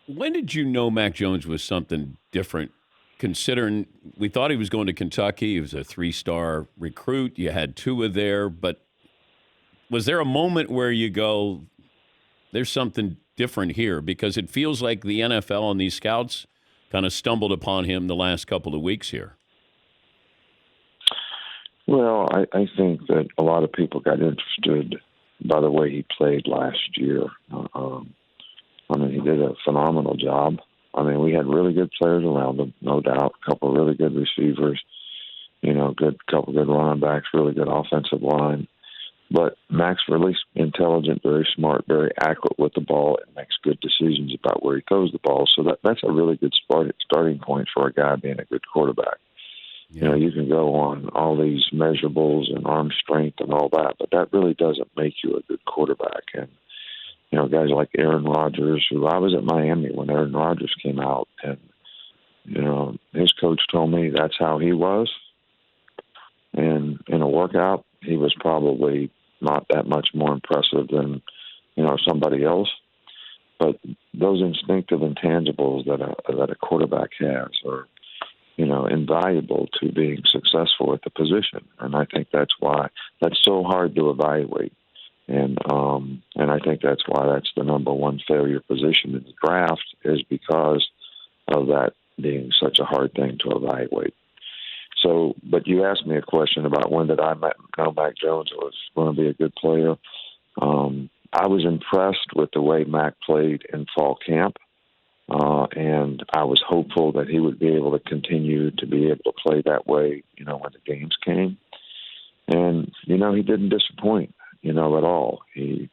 When did you know Mac Jones was something different? Considering we thought he was going to Kentucky, he was a three-star recruit. You had Tua there, but was there a moment where you go, "There's something different here"? Because it feels like the NFL and these scouts kind of stumbled upon him the last couple of weeks here. Well, I think that a lot of people got interested by the way he played last year. I mean, he did a phenomenal job. I mean, we had really good players around him, no doubt. A couple of really good receivers, couple good running backs, really good offensive line. But Mac's really intelligent, very smart, very accurate with the ball, and makes good decisions about where he throws the ball. So that's a really good starting point for a guy being a good quarterback. Yeah. You can go on all these measurables and arm strength and all that, but that really doesn't make you a good quarterback. And, guys like Aaron Rodgers, who I was at Miami when Aaron Rodgers came out, and, his coach told me that's how he was. And in a workout, he was probably not that much more impressive than, somebody else. But those instinctive intangibles that a quarterback has are, invaluable to being successful at the position. And I think that's why that's so hard to evaluate. And I think that's why that's the number one failure position in the draft, is because of that being such a hard thing to evaluate. So, but you asked me a question about when did I know Mac Jones was going to be a good player. I was impressed with the way Mac played in fall camp. And I was hopeful that he would be able to continue to be able to play that way, when the games came. And, he didn't disappoint, at all. He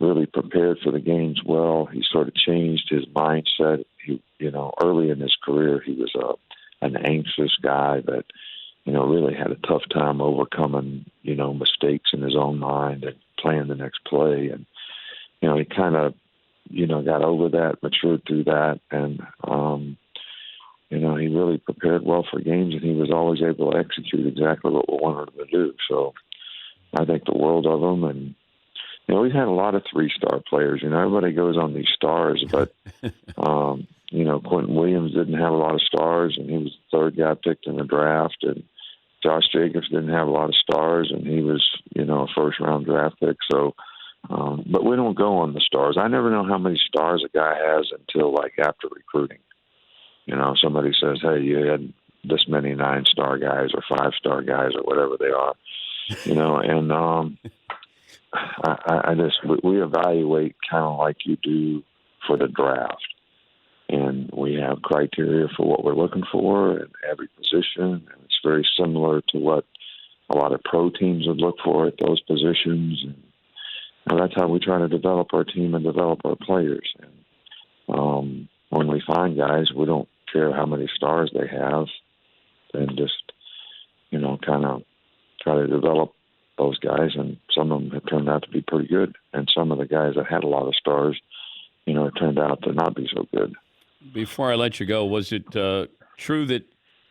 really prepared for the games well. He sort of changed his mindset. He, early in his career, he was an anxious guy that, really had a tough time overcoming, mistakes in his own mind and playing the next play. And, he kind of, got over that, matured through that, and, he really prepared well for games, and he was always able to execute exactly what we wanted him to do. So I think the world of him. And, we've had a lot of three-star players. Everybody goes on these stars, but, Quentin Williams didn't have a lot of stars, and he was the third guy picked in the draft, and Josh Jacobs didn't have a lot of stars, and he was, a first-round draft pick. So, but we don't go on the stars. I never know how many stars a guy has until, after recruiting. Somebody says, hey, you had this many 9-star guys or 5-star guys or whatever they are, and we evaluate kind of like you do for the draft. And we have criteria for what we're looking for in every position, and it's very similar to what a lot of pro teams would look for at those positions. And that's how we try to develop our team and develop our players. And when we find guys, we don't care how many stars they have, and just, kind of try to develop those guys. And some of them have turned out to be pretty good. And some of the guys that had a lot of stars, it turned out to not be so good. Before I let you go, was it true that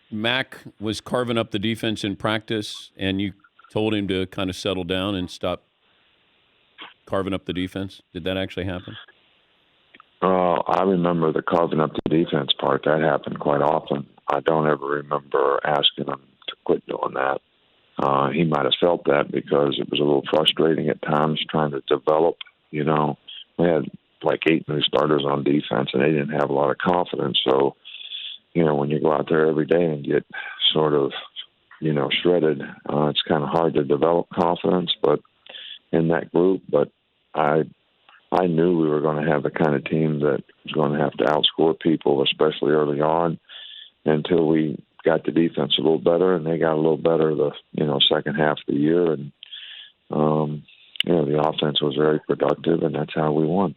Mac was carving up the defense in practice, and you told him to kind of settle down and stop carving up the defense? Did that actually happen? I remember the carving up the defense part. That happened quite often. I don't ever remember asking him to quit doing that. He might have felt that because it was a little frustrating at times trying to develop. We had 8 new starters on defense, and they didn't have a lot of confidence. So, when you go out there every day and get sort of, shredded, it's kind of hard to develop confidence. But in that group, but I knew we were going to have the kind of team that was going to have to outscore people, especially early on, until we got the defense a little better, and they got a little better the second half of the year, and the offense was very productive, and that's how we won.